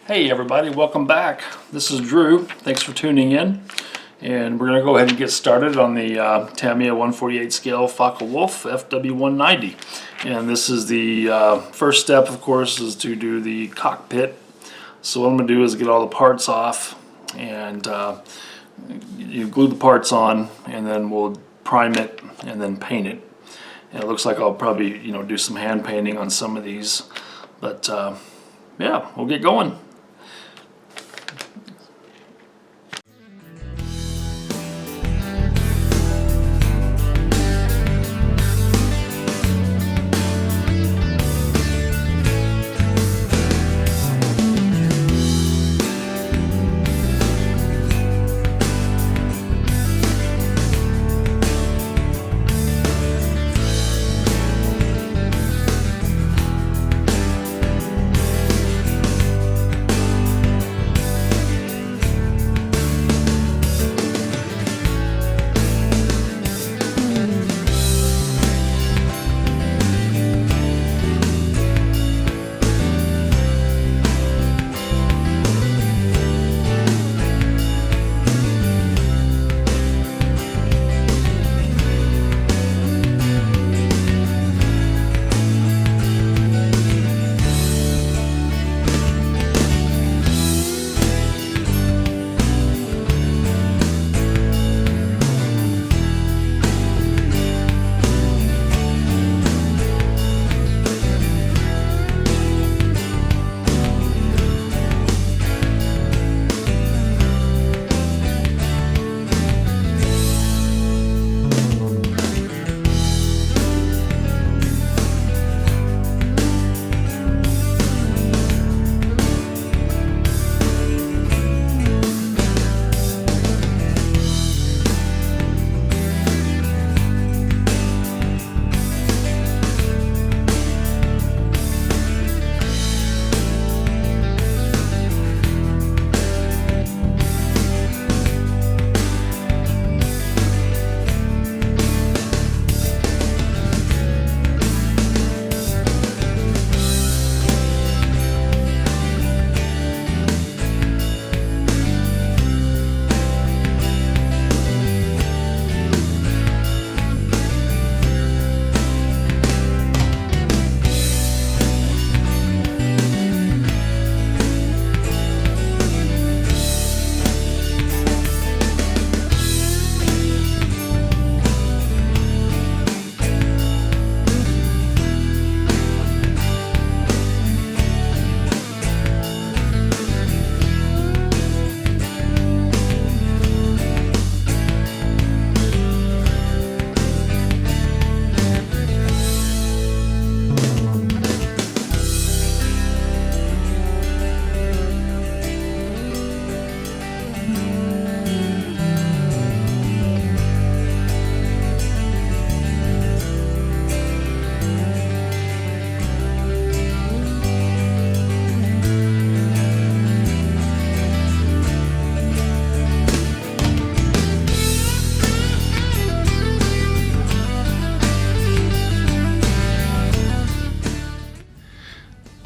Hey everybody, welcome back. This is Drew. Thanks for tuning in. And we're going to go ahead and get started on the Tamiya 148 scale Focke Wulf Fw190. And this is the first step, of course, is to do the cockpit. So what I'm going to do is get all the parts off, and you glue the parts on, and then we'll prime it and then paint it. And it looks like I'll probably do some hand painting on some of these, but yeah, we'll get going.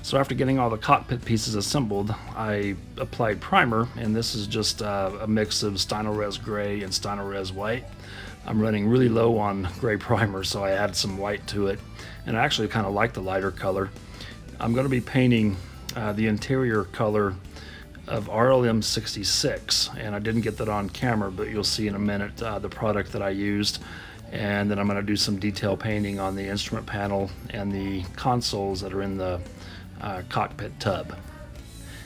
So after getting all the cockpit pieces assembled, I applied primer, and this is just a mix of Stynylrez gray and Stynylrez white. I'm running really low on gray primer, so I added some white to it, and I actually kind of like the lighter color. I'm going to be painting the interior color of RLM 66, and I didn't get that on camera, but you'll see in a minute the product that I used. And then I'm going to do some detail painting on the instrument panel and the consoles that are in the cockpit tub.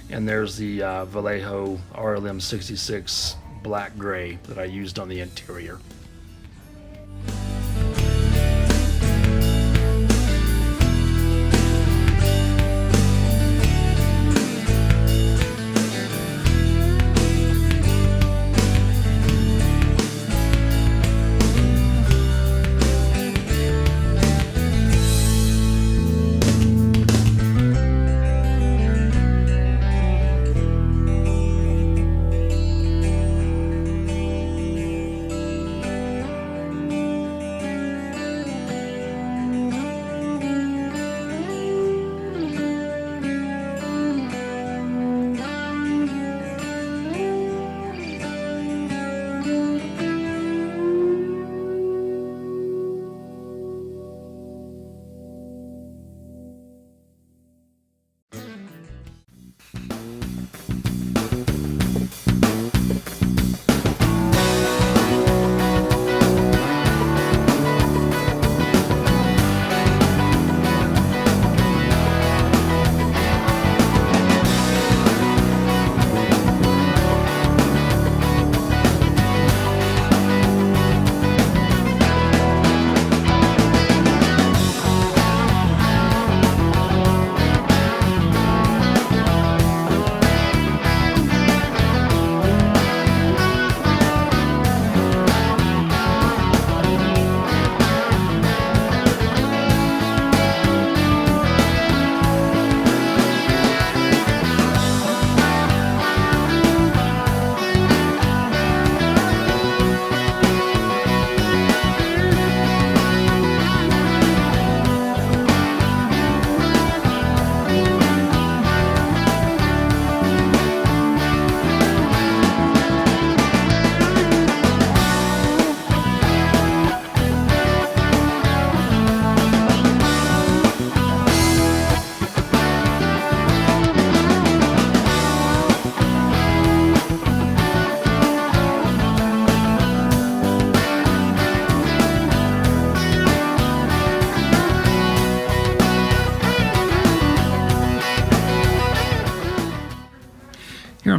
And there's the Vallejo RLM 66 black gray that I used on the interior.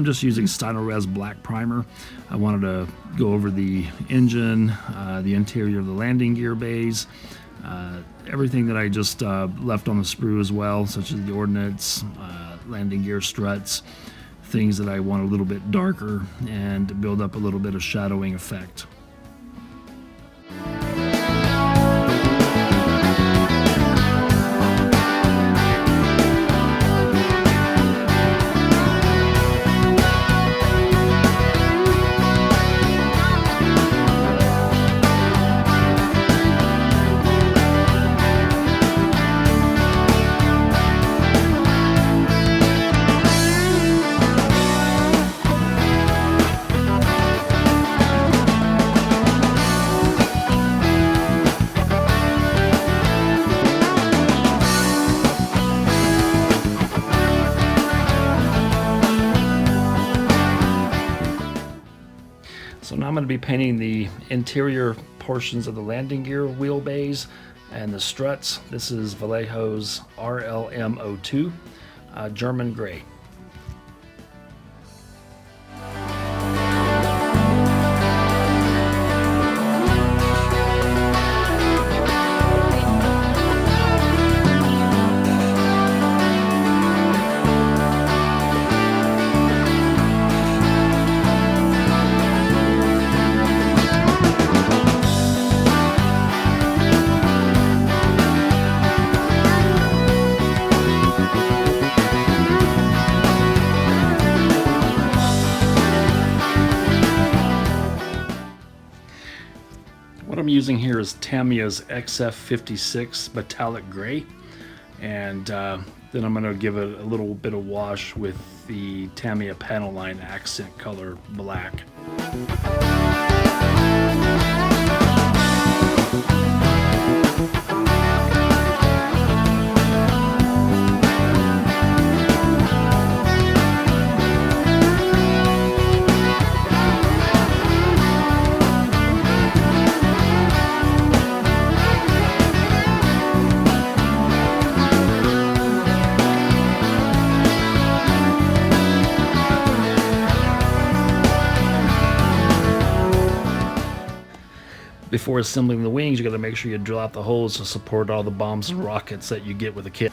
I'm just using Stynylrez black primer. I wanted to go over the engine, the interior of the landing gear bays, everything that I just left on the sprue as well, such as the ordnance, landing gear struts, things that I want a little bit darker and build up a little bit of shadowing effect. So now I'm going to be painting the interior portions of the landing gear wheel bays and the struts. This is Vallejo's RLM02 German gray. What I'm using here is Tamiya's XF56 metallic gray, and then I'm going to give it a little bit of wash with the Tamiya panel line accent color black. Before assembling the wings, you got to make sure you drill out the holes to support all the bombs and rockets that you get with the kit.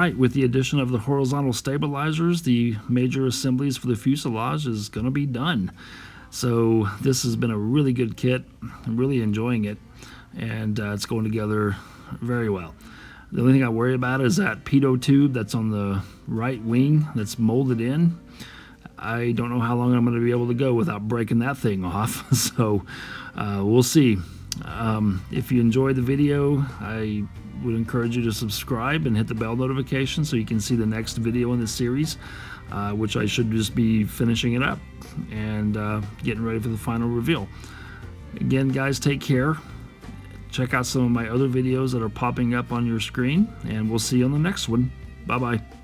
right, with the addition of the horizontal stabilizers, the major assemblies for the fuselage is going to be done. So this has been a really good kit. I'm really enjoying it, and it's going together very well. The only thing I worry about is that pitot tube that's on the right wing that's molded in. I don't know how long I'm going to be able to go without breaking that thing off. So we'll see. If you enjoyed the video, I would encourage you to subscribe and hit the bell notification so you can see the next video in this series, which I should just be finishing it up and getting ready for the final reveal. Again, guys, take care. Check out some of my other videos that are popping up on your screen, and we'll see you on the next one. Bye-bye.